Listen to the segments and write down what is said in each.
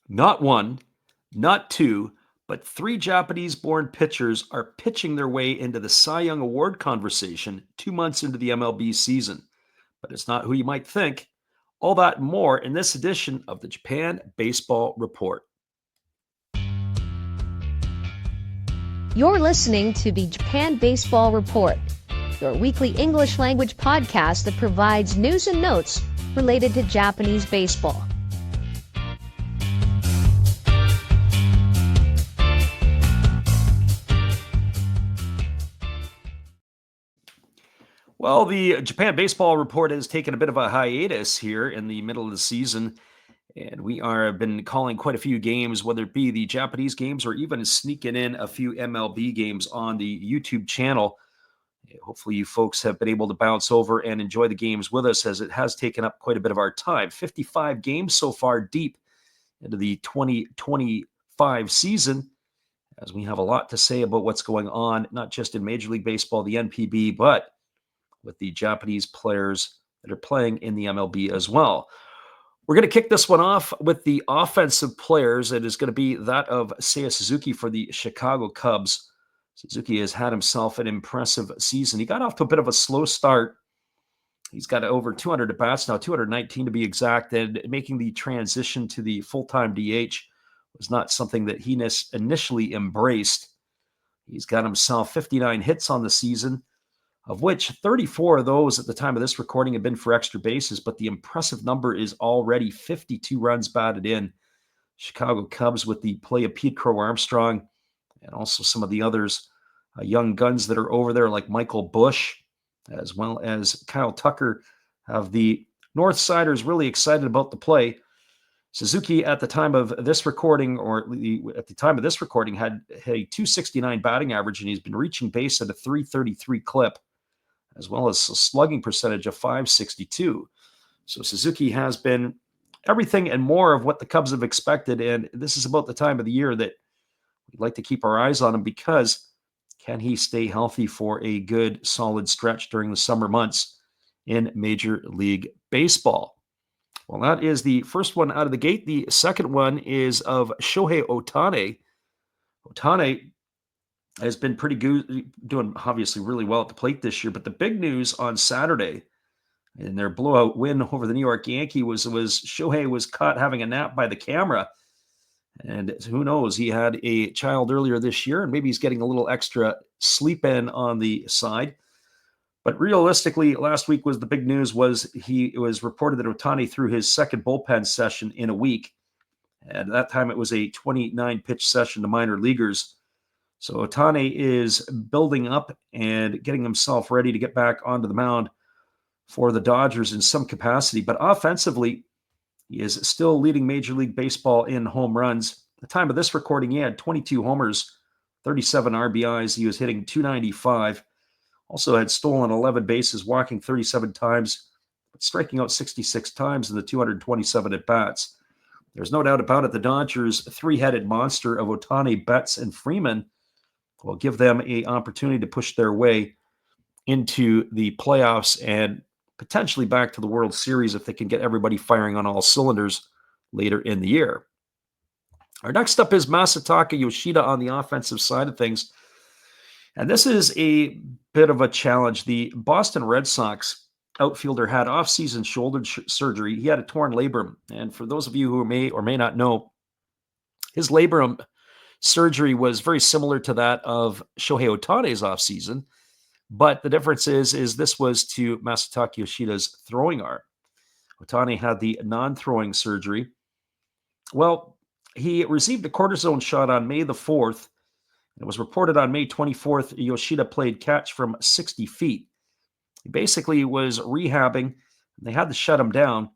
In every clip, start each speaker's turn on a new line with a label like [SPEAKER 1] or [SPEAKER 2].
[SPEAKER 1] Not one, not two, but three Japanese-born pitchers are pitching their way into the Cy Young Award conversation 2 months into the MLB season. But it's not who you might think. All that and more in this edition of the Japan Baseball Report.
[SPEAKER 2] You're listening to the Japan Baseball Report, your weekly English language podcast that provides news and notes related to Japanese baseball.
[SPEAKER 1] Well, the Japan Baseball Report has taken a bit of a hiatus here in the middle of the season, and we are been calling quite a few games, whether it be the Japanese games or even sneaking in a few MLB games on the YouTube channel. Hopefully, you folks have been able to bounce over and enjoy the games with us, as it has taken up quite a bit of our time. 55 games so far deep into the 2025 season, as we have a lot to say about what's going on, not just in Major League Baseball, the NPB, but with the Japanese players that are playing in the MLB as well. We're going to kick this one off with the offensive players. It is going to be that of Seiya Suzuki for the Chicago Cubs. Suzuki has had himself an impressive season. He got off to a bit of a slow start. He's got over 200 at-bats now, 219 to be exact, and making the transition to the full-time DH was not something that he initially embraced. He's got himself 59 hits on the season, of which 34 of those at the time of this recording have been for extra bases, but the impressive number is already 52 runs batted in. Chicago Cubs with the play of Pete Crow Armstrong and also some of the others, young guns that are over there like Michael Bush, as well as Kyle Tucker, have the North Siders really excited about the play. Suzuki at the time of this recording, had a 269 batting average, and he's been reaching base at a 333 clip, as well as a slugging percentage of .562. So Suzuki has been everything and more of what the Cubs have expected, and this is about the time of the year that we'd like to keep our eyes on him, because can he stay healthy for a good, solid stretch during the summer months in Major League Baseball? Well, that is the first one out of the gate. The second one is of Shohei Ohtani. Ohtani has been pretty good, doing obviously really well at the plate this year. But the big news on Saturday in their blowout win over the New York Yankees was Shohei was caught having a nap by the camera. And who knows, he had a child earlier this year, and maybe he's getting a little extra sleep in on the side. But realistically, last week was the big news. It was reported that Ohtani threw his second bullpen session in a week. And at that time, it was a 29-pitch session to minor leaguers. So Ohtani is building up and getting himself ready to get back onto the mound for the Dodgers in some capacity. But offensively, he is still leading Major League Baseball in home runs. At the time of this recording, he had 22 homers, 37 RBIs. He was hitting .295. Also had stolen 11 bases, walking 37 times, but striking out 66 times in the 227 at-bats. There's no doubt about it, the Dodgers' three-headed monster of Ohtani, Betts, and Freeman will give them an opportunity to push their way into the playoffs and potentially back to the World Series if they can get everybody firing on all cylinders later in the year. Our next up is Masataka Yoshida on the offensive side of things. And this is a bit of a challenge. The Boston Red Sox outfielder had off-season shoulder surgery. He had a torn labrum. And for those of you who may or may not know, his labrum surgery was very similar to that of Shohei Ohtani's offseason, but the difference is this was to Masataka Yoshida's throwing arm. Ohtani had the non-throwing surgery. Well, he received a cortisone shot on May the 4th. It was reported on May 24th, Yoshida played catch from 60 feet. He basically was rehabbing, and they had to shut him down,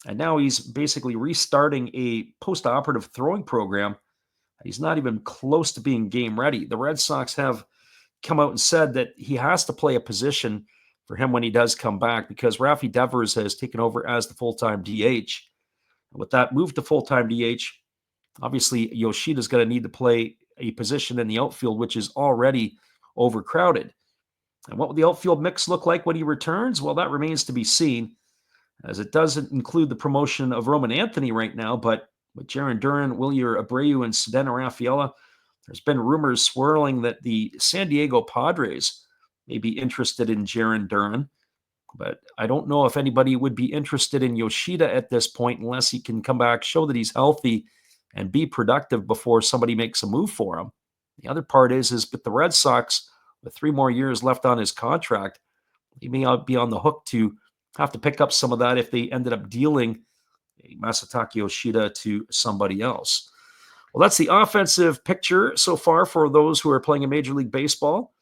[SPEAKER 1] and now he's basically restarting a post-operative throwing program. He's not even close to being game ready. The Red Sox have come out and said that he has to play a position for him when he does come back, because Rafi Devers has taken over as the full-time DH. And with that move to full-time DH, obviously Yoshida's going to need to play a position in the outfield, which is already overcrowded. And what will the outfield mix look like when he returns? Well, that remains to be seen, as it doesn't include the promotion of Roman Anthony right now, but With Jaron Duran, Wilyer Abreu, and Sedeno Rafaela, there's been rumors swirling that the San Diego Padres may be interested in Jaron Duran. But I don't know if anybody would be interested in Yoshida at this point unless he can come back, show that he's healthy, and be productive before somebody makes a move for him. The other part is with the Red Sox, with 3 more years left on his contract, he may be on the hook to have to pick up some of that if they ended up dealing Masataka Yoshida to somebody else. Well, that's the offensive picture so far for those who are playing in Major League Baseball.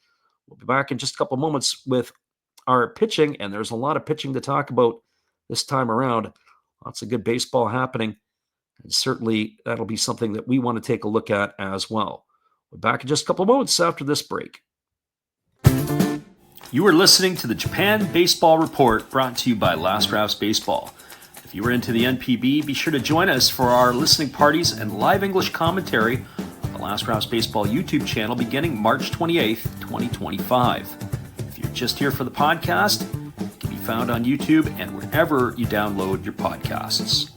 [SPEAKER 1] We'll be back in just a couple moments with our pitching, and there's a lot of pitching to talk about this time around. Lots of good baseball happening, and certainly that'll be something that we want to take a look at as well. We're back in just a couple moments after this break. You are listening to the Japan Baseball Report, brought to you by Last Drafts Baseball. If you are into the NPB, be sure to join us for our listening parties and live English commentary on the Last Drafts Baseball YouTube channel beginning March 28th, 2025. If you're just here for the podcast, it can be found on YouTube and wherever you download your podcasts.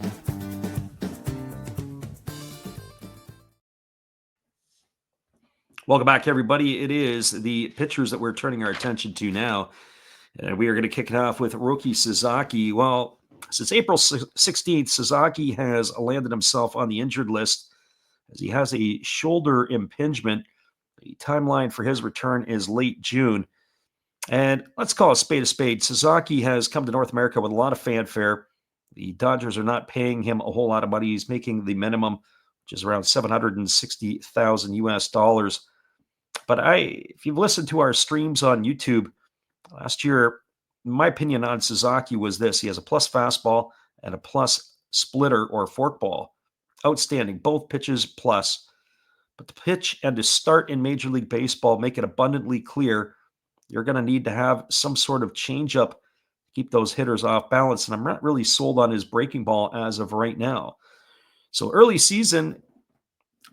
[SPEAKER 1] Welcome back, everybody. It is the pitchers that we're turning our attention to now. And we are going to kick it off with Roki Sasaki. Well, since April 16th, Sasaki has landed himself on the injured list as he has a shoulder impingement. The timeline for his return is late June. And let's call a spade a spade. Sasaki has come to North America with a lot of fanfare. The Dodgers are not paying him a whole lot of money. He's making the minimum, which is around $760,000 US dollars. But if you've listened to our streams on YouTube last year, my opinion on Sasaki was this: he has a plus fastball and a plus splitter or forkball. Outstanding, both pitches plus. But the pitch and to start in Major League Baseball make it abundantly clear you're going to need to have some sort of changeup to keep those hitters off balance. And I'm not really sold on his breaking ball as of right now. So early season,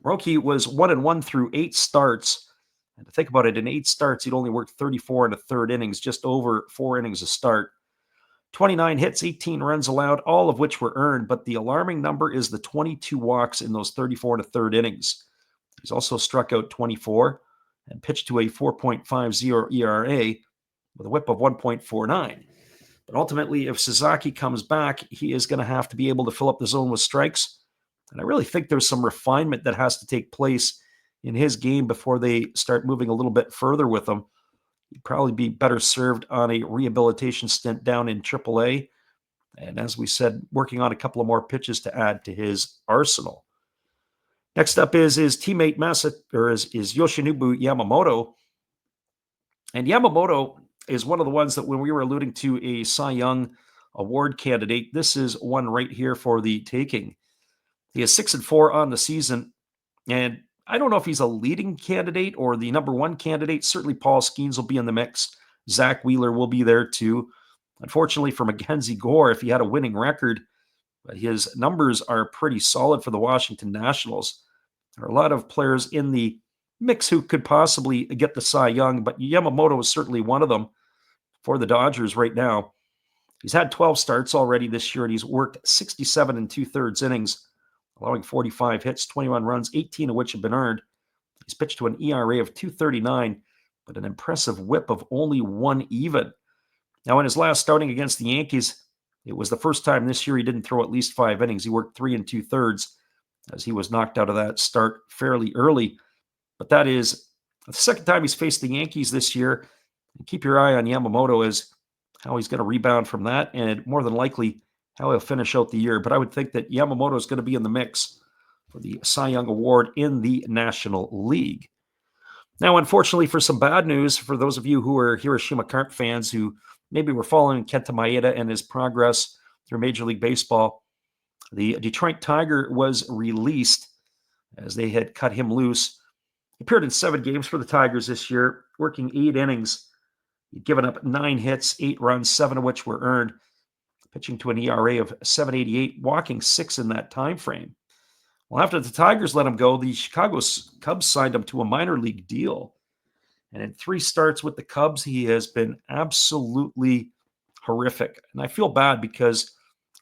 [SPEAKER 1] Roki was 1-1 through 8 starts. And to think about it, in 8 starts, he'd only worked 34 and a third innings, just over 4 innings a start. 29 hits, 18 runs allowed, all of which were earned. But the alarming number is the 22 walks in those 34 and a third innings. He's also struck out 24 and pitched to a 4.50 ERA with a whip of 1.49. But ultimately, if Sasaki comes back, he is going to have to be able to fill up the zone with strikes. And I really think there's some refinement that has to take place in his game before they start moving a little bit further with him. He'd probably be better served on a rehabilitation stint down in AAA. And as we said, working on a couple of more pitches to add to his arsenal. Next up is his teammate is Yoshinobu Yamamoto. And Yamamoto is one of the ones that when we were alluding to a Cy Young award candidate, this is one right here for the taking. He is 6-4 on the season. And I don't know if he's a leading candidate or the number one candidate. Certainly Paul Skeens will be in the mix. Zach Wheeler will be there too. Unfortunately for Mackenzie Gore, if he had a winning record, but his numbers are pretty solid for the Washington Nationals. There are a lot of players in the mix who could possibly get the Cy Young, but Yamamoto is certainly one of them for the Dodgers right now. He's had 12 starts already this year, and he's worked 67 and 2/3 innings, allowing 45 hits, 21 runs, 18 of which have been earned. He's pitched to an ERA of 2.39, but an impressive whip of only 1 even. Now, in his last starting against the Yankees, it was the first time this year he didn't throw at least 5 innings. He worked 3 2/3 as he was knocked out of that start fairly early. But that is the second time he's faced the Yankees this year. And keep your eye on Yamamoto as how he's going to rebound from that, and more than likely how he'll finish out the year. But I would think that Yamamoto is going to be in the mix for the Cy Young Award in the National League. Now, unfortunately, for some bad news, for those of you who are Hiroshima Carp fans who maybe were following Kenta Maeda and his progress through Major League Baseball, the Detroit Tiger was released as they had cut him loose. He appeared in 7 games for the Tigers this year, working 8 innings. He'd given up 9 hits, 8 runs, 7 of which were earned, pitching to an ERA of 7.88, walking 6 in that time frame. Well, after the Tigers let him go, the Chicago Cubs signed him to a minor league deal. And in 3 starts with the Cubs, he has been absolutely horrific. And I feel bad because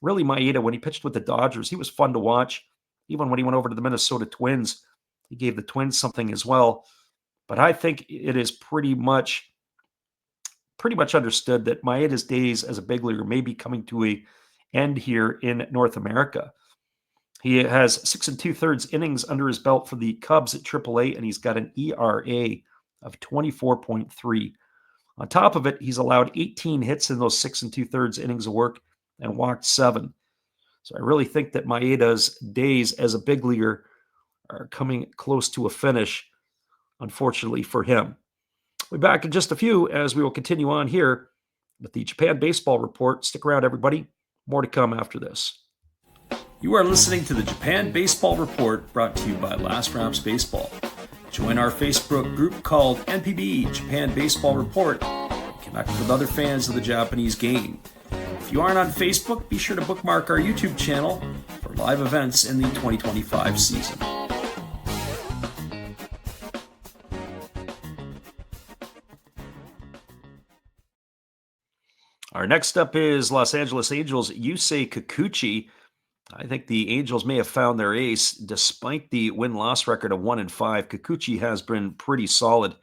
[SPEAKER 1] really Maeda, when he pitched with the Dodgers, he was fun to watch. Even when he went over to the Minnesota Twins, he gave the Twins something as well. But I think it is pretty much understood that Maeda's days as a big leaguer may be coming to a end here in North America. He has 6 2/3 innings under his belt for the Cubs at AAA, and he's got an ERA of 24.3. On top of it, he's allowed 18 hits in those 6 2/3 innings of work and walked 7. So I really think that Maeda's days as a big leaguer are coming close to a finish, unfortunately for him. We'll be back in just a few as we will continue on here with the Japan Baseball Report. Stick around, everybody. More to come after this. You are listening to the Japan Baseball Report, brought to you by Last Raps Baseball. Join our Facebook group called NPB Japan Baseball Report and connect with other fans of the Japanese game. If you aren't on Facebook, be sure to bookmark our YouTube channel for live events in the 2025 season. Our next up is Los Angeles Angels' Yusei Kikuchi. I think the Angels may have found their ace. Despite the win-loss record of 1-5, Kikuchi has been pretty solid.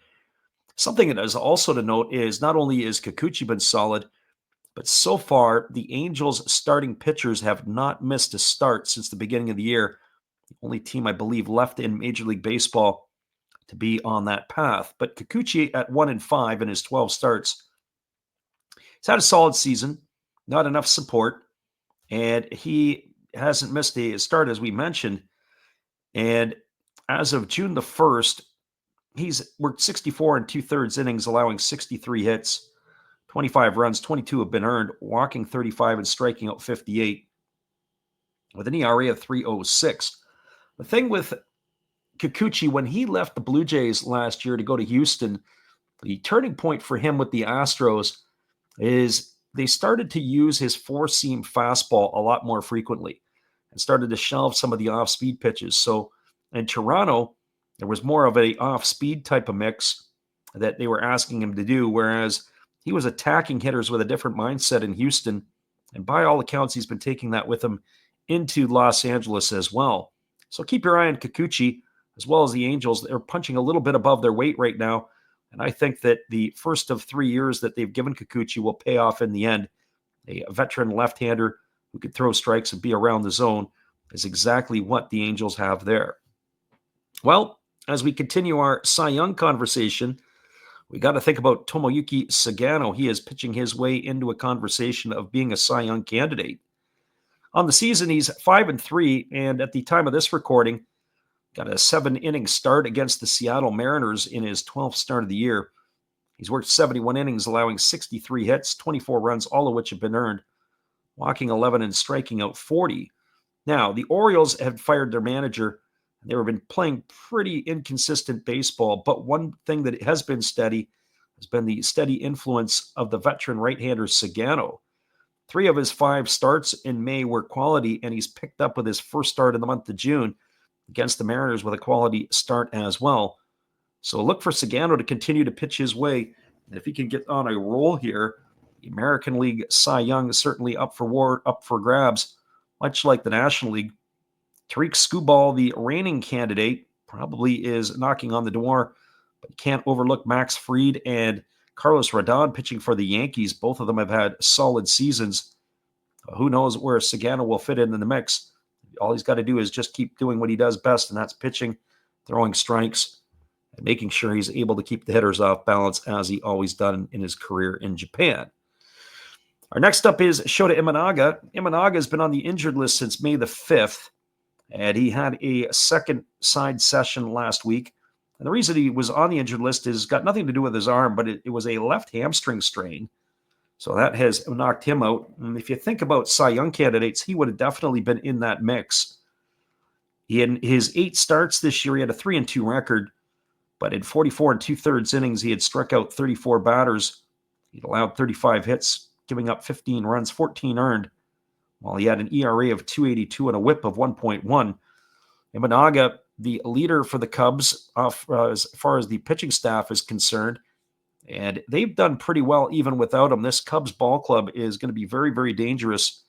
[SPEAKER 1] Something that is also to note is not only is Kikuchi been solid, but so far the Angels' starting pitchers have not missed a start since the beginning of the year. The only team, I believe, left in Major League Baseball to be on that path. But Kikuchi at 1-5 in his 12 starts. He's had a solid season, not enough support, and he hasn't missed a start, as we mentioned. And as of June the 1st, he's worked 64 2/3 innings, allowing 63 hits, 25 runs, 22 have been earned, walking 35 and striking out 58, with an ERA of 3.06. The thing with Kikuchi, when he left the Blue Jays last year to go to Houston, the turning point for him with the Astros is they started to use his four-seam fastball a lot more frequently and started to shelve some of the off-speed pitches. So in Toronto, there was more of a off-speed type of mix that they were asking him to do, whereas he was attacking hitters with a different mindset in Houston. And by all accounts, he's been taking that with him into Los Angeles as well. So keep your eye on Kikuchi, as well as the Angels. They're punching a little bit above their weight right now. And I think that the first of 3 years that they've given Kikuchi will pay off in the end. A veteran left-hander who can throw strikes and be around the zone is exactly what the Angels have there. Well, as we continue our Cy Young conversation, we got to think about Tomoyuki Sagano. He is pitching his way into a conversation of being a Cy Young candidate. On the season, he's 5-3, and at the time of this recording, got a 7-inning start against the Seattle Mariners in his 12th start of the year. He's worked 71 innings, allowing 63 hits, 24 runs, all of which have been earned, walking 11 and striking out 40. Now, the Orioles have fired their manager. They've been playing pretty inconsistent baseball, but one thing that has been steady has been the steady influence of the veteran right-hander Sagano. 3 of his 5 starts in May were quality, and he's picked up with his first start in the month of June against the Mariners with a quality start as well. So look for Sagano to continue to pitch his way. And if he can get on a roll here, the American League Cy Young is certainly up for grabs, much like the National League. Tariq Skubal, the reigning candidate, probably is knocking on the door, but you can't overlook Max Fried and Carlos Rodon pitching for the Yankees. Both of them have had solid seasons. Who knows where Sagano will fit in the mix? All he's got to do is just keep doing what he does best, and that's pitching, throwing strikes, and making sure he's able to keep the hitters off balance as he always done in his career in Japan. Our next up is Shota Imanaga. Imanaga has been on the injured list since May the 5th, and he had a second side session last week. And the reason he was on the injured list has got nothing to do with his arm, but it was a left hamstring strain. So that has knocked him out. And if you think about Cy Young candidates, he would have definitely been in that mix. In his 8 starts this year, he had a 3-2 record, but in 44 2/3 innings, he had struck out 34 batters. He'd allowed 35 hits, giving up 15 runs, 14 earned, while he had an ERA of 2.82 and a whip of 1.1. Imanaga, the leader for the Cubs, as far as the pitching staff is concerned, and they've done pretty well even without him. This Cubs ball club is going to be very, very dangerous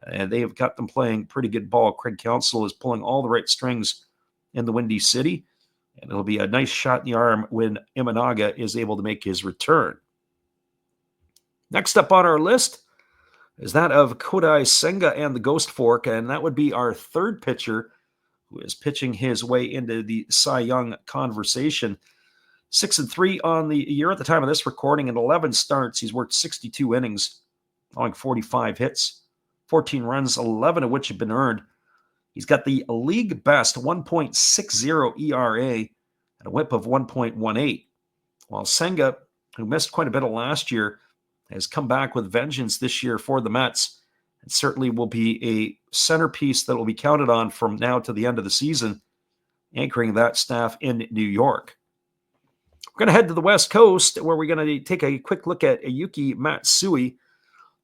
[SPEAKER 1] and they have got them playing pretty good ball. Craig Counsell is pulling all the right strings in the Windy City, and it'll be a nice shot in the arm when Imanaga is able to make his return. Next up on our list is that of Kodai Senga and the Ghost Fork, and that would be our third pitcher who is pitching his way into the Cy Young conversation. 6-3 on the year at the time of this recording, and 11 starts. He's worked 62 innings, allowing 45 hits, 14 runs, 11 of which have been earned. He's got the league best 1.60 ERA and a whip of 1.18, while Senga, who missed quite a bit of last year, has come back with vengeance this year for the Mets, and certainly will be a centerpiece that will be counted on from now to the end of the season, anchoring that staff in New York. We're going to head to the West Coast, where we're going to take a quick look at Yuki Matsui.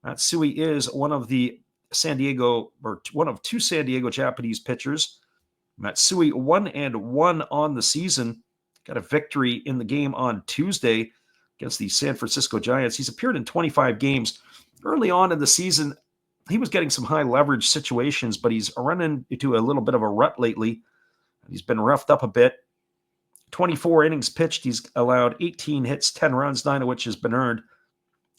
[SPEAKER 1] Matsui is one of two San Diego Japanese pitchers. Matsui 1-1 on the season. Got a victory in the game on Tuesday against the San Francisco Giants. He's appeared in 25 games. Early on in the season, he was getting some high leverage situations, but he's running into a little bit of a rut lately. He's been roughed up a bit. 24 innings pitched. He's allowed 18 hits, 10 runs, 9 of which has been earned,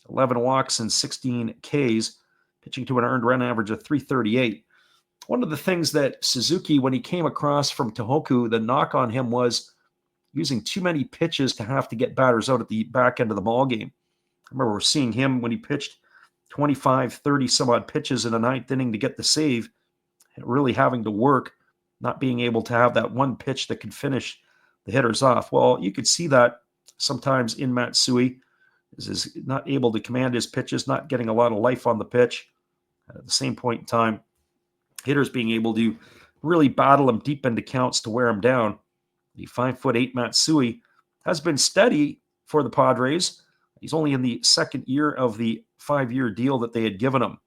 [SPEAKER 1] 11 walks and 16 Ks, pitching to an earned run average of 338. One of the things that Suzuki, when he came across from Tohoku, the knock on him was using too many pitches to have to get batters out at the back end of the ball game. I remember seeing him when he pitched 25, 30 some odd pitches in a ninth inning to get the save, and really having to work, not being able to have that one pitch that could finish the hitters off. Well, you could see that sometimes in Matsui, is not able to command his pitches, not getting a lot of life on the pitch. At the same point in time, hitters being able to really battle him deep into counts to wear him down. The 5'8" Matsui has been steady for the Padres. He's only in the second year of the 5-year deal that they had given him.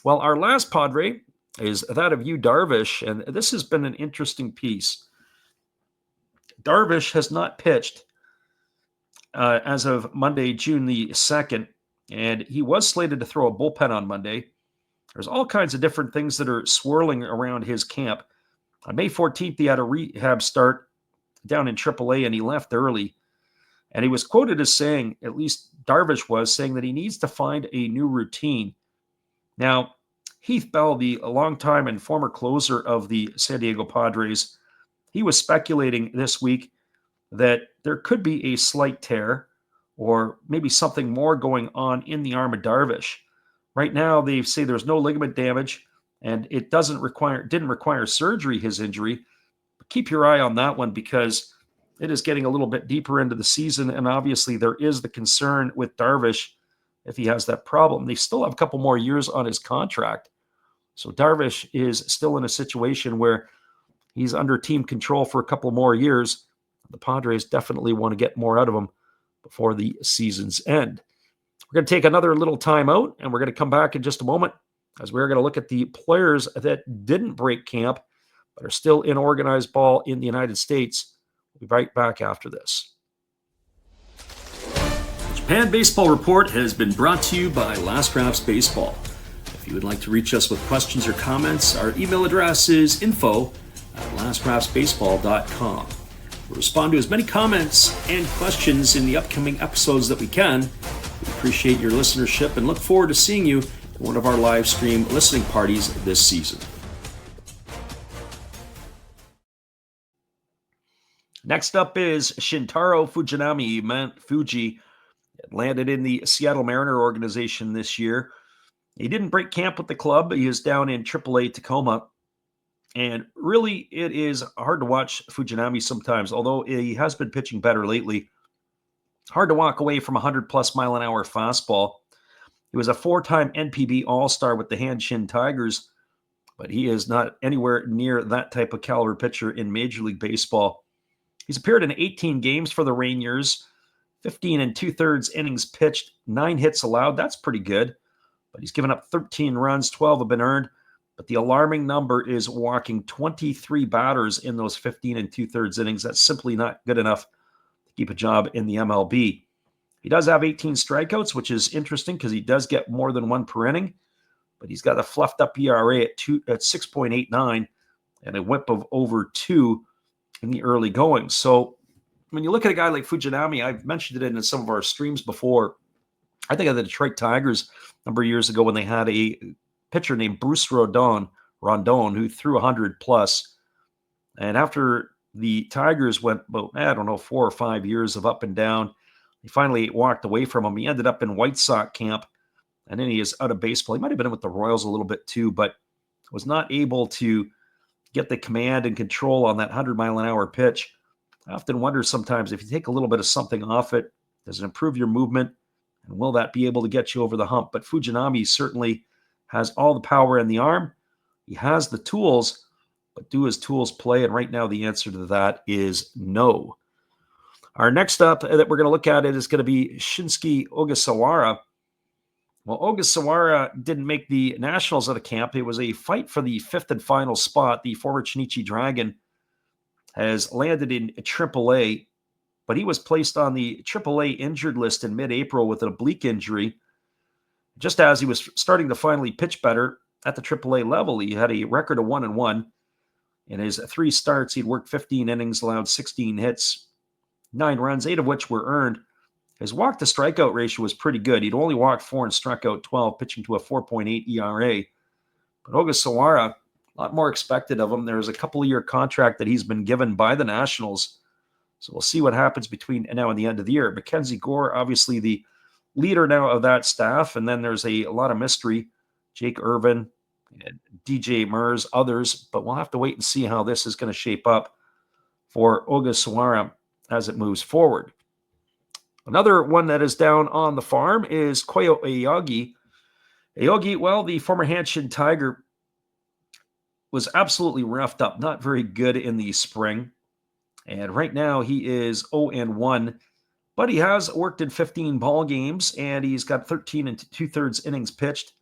[SPEAKER 1] Well, our last Padre is that of Yu Darvish, and this has been an interesting piece. Darvish has not pitched as of Monday, June the 2nd, and he was slated to throw a bullpen on Monday. There's all kinds of different things that are swirling around his camp. On May 14th, he had a rehab start down in AAA, and he left early. And he was quoted as saying, at least Darvish was, saying that he needs to find a new routine. Now, Heath Bell, the longtime and former closer of the San Diego Padres, he was speculating this week that there could be a slight tear or maybe something more going on in the arm of Darvish. Right now, they say there's no ligament damage, and it didn't require surgery, his injury. But keep your eye on that one, because it is getting a little bit deeper into the season, and obviously there is the concern with Darvish if he has that problem. They still have a couple more years on his contract. So Darvish is still in a situation where he's under team control for a couple more years. The Padres definitely want to get more out of him before the season's end. We're going to take another little time out, and we're going to come back in just a moment as we're going to look at the players that didn't break camp but are still in organized ball in the United States. We'll be right back after this. Japan Baseball Report has been brought to you by Last Drafts Baseball. If you would like to reach us with questions or comments, our email address is info@lastdraftsbaseball.com. We'll respond to as many comments and questions in the upcoming episodes that we can. We appreciate your listenership and look forward to seeing you at one of our live stream listening parties this season. Next up is Shintaro Fujinami. Mount Fuji landed in the Seattle Mariner organization this year. He didn't break camp with the club. He is down in AAA Tacoma. And really, it is hard to watch Fujinami sometimes, although he has been pitching better lately. Hard to walk away from a 100-plus mile-an-hour fastball. He was a 4-time NPB All-Star with the Hanshin Tigers, but he is not anywhere near that type of caliber pitcher in Major League Baseball. He's appeared in 18 games for the Rangers, 15 2/3 innings pitched, 9 hits allowed. That's pretty good. But he's given up 13 runs, 12 have been earned. But the alarming number is walking 23 batters in those 15 2/3 innings. That's simply not good enough to keep a job in the MLB. He does have 18 strikeouts, which is interesting because he does get more than one per inning. but he's got a fluffed up ERA at 6.89 and a whip of over 2 in the early going. So when you look at a guy like Fujinami, I've mentioned it in some of our streams before. I think of the Detroit Tigers a number of years ago when they had a pitcher named Bruce Rondon, who threw 100 plus. And after the Tigers went about, 4 or 5 years of up and down, he finally walked away from him. He ended up in White Sox camp, and then he is out of baseball. He might have been with the Royals a little bit too, but was not able to get the command and control on that 100-mile-an-hour pitch. I often wonder sometimes if you take a little bit of something off it, does it improve your movement? And will that be able to get you over the hump? But Fujinami certainly has all the power in the arm. He has the tools, but do his tools play? And right now the answer to that is no. Our next up that we're going to look at is going to be Shinsuke Ogasawara. Well, Ogasawara didn't make the Nationals out of camp. It was a fight for the 5th and final spot. The former Chinichi Dragon has landed in AAA, but he was placed on the AAA injured list in mid-April with an oblique injury. Just as he was starting to finally pitch better at the AAA level, he had a record of 1-1. In his 3 starts, he'd worked 15 innings, allowed 16 hits, 9 runs, 8 of which were earned. His walk-to-strikeout ratio was pretty good. He'd only walked 4 and struck out 12, pitching to a 4.8 ERA. But Ogasawara, a lot more expected of him. There's a couple-year contract that he's been given by the Nationals. So we'll see what happens between now and the end of the year. Mackenzie Gore, obviously the leader now of that staff. And then there's a lot of mystery. Jake Irvin, DJ Mers, others. But we'll have to wait and see how this is going to shape up for Ogasawara as it moves forward. Another one that is down on the farm is Koyo Aogi. Aogi, well, the former Hanshin Tiger, was absolutely roughed up, not very good in the spring. And right now he is 0-1, but he has worked in 15 ball games, and he's got 13 and 2/3 innings pitched,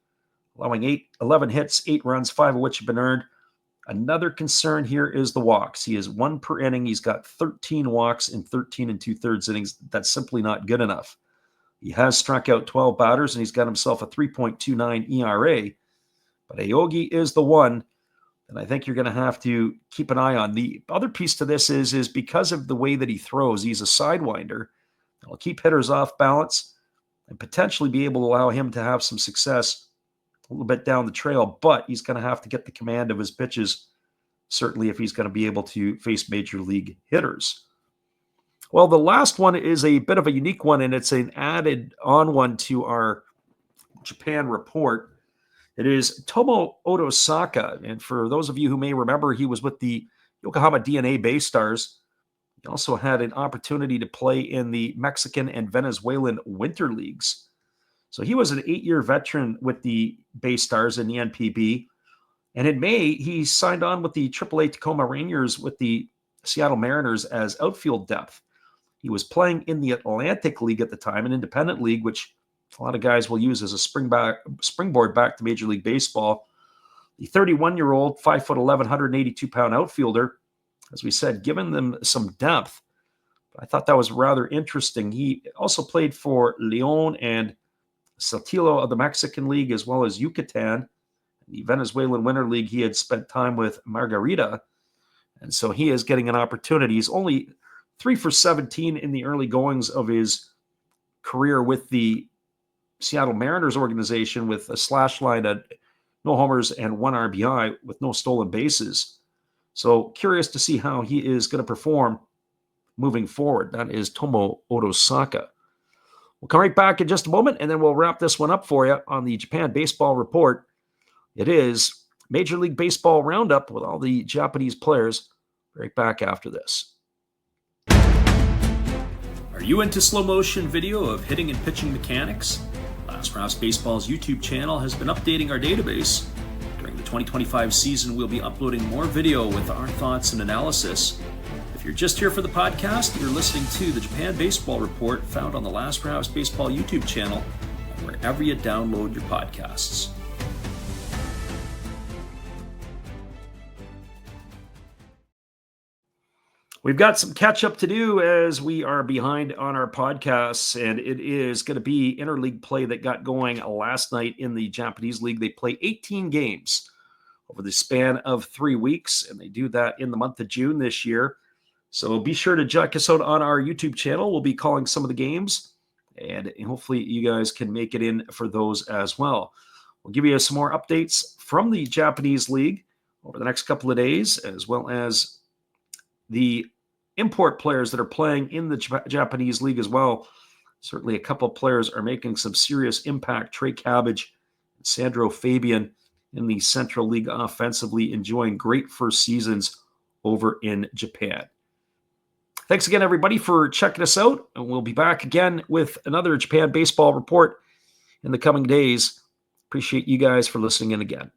[SPEAKER 1] allowing 11 hits, 8 runs, 5 of which have been earned. Another concern here is the walks. He is 1 per inning. He's got 13 walks in 13 and 2/3 innings. That's simply not good enough. He has struck out 12 batters, and he's got himself a 3.29 ERA. But Aogi is the one, and I think you're going to have to keep an eye on. The other piece to this is because of the way that he throws, he's a sidewinder. It'll keep hitters off balance and potentially be able to allow him to have some success a little bit down the trail, but he's going to have to get the command of his pitches, certainly if he's going to be able to face major league hitters. Well, the last one is a bit of a unique one, and it's an added on one to our Japan report. It is Tomo Otosaka, and for those of you who may remember, he was with the Yokohama DNA Bay Stars. He also had an opportunity to play in the Mexican and Venezuelan winter leagues. So he was an 8-year veteran with the Bay Stars in the NPB. And in May, he signed on with the AAA Tacoma Rangers with the Seattle Mariners as outfield depth. He was playing in the Atlantic League at the time, an independent league, which a lot of guys will use as a springboard back to Major League Baseball. The 31-year-old, 5'11", 182-pound outfielder, as we said, given them some depth. I thought that was rather interesting. He also played for León and Saltillo of the Mexican League, as well as Yucatan. The Venezuelan Winter League, he had spent time with Margarita. And so he is getting an opportunity. He's only 3 for 17 in the early goings of his career with the Seattle Mariners organization, with a slash line at no homers and 1 RBI with no stolen bases. So curious to see how he is going to perform moving forward. That is Tomo Otosaka. We'll come right back in just a moment, and then we'll wrap this one up for you on the Japan Baseball Report. It is Major League Baseball Roundup with all the Japanese players. Right back after this. Are you into slow motion video of hitting and pitching mechanics? Last Rouse Baseball's YouTube channel has been updating our database. During the 2025 season, we'll be uploading more video with our thoughts and analysis. If you're just here for the podcast, you're listening to the Japan Baseball Report, found on the Last Rouse Baseball YouTube channel and wherever you download your podcasts. We've got some catch up to do as we are behind on our podcasts, and it is going to be interleague play that got going last night in the Japanese league. They play 18 games over the span of 3 weeks, and they do that in the month of June this year. So be sure to check us out on our YouTube channel. We'll be calling some of the games, and hopefully you guys can make it in for those as well. We'll give you some more updates from the Japanese league over the next couple of days, as well as the import players that are playing in the Japanese league as well. Certainly a couple of players are making some serious impact. Trey Cabbage, Sandro Fabian in the Central League offensively, enjoying great first seasons over in Japan. Thanks again, everybody, for checking us out. And we'll be back again with another Japan baseball report in the coming days. Appreciate you guys for listening in again.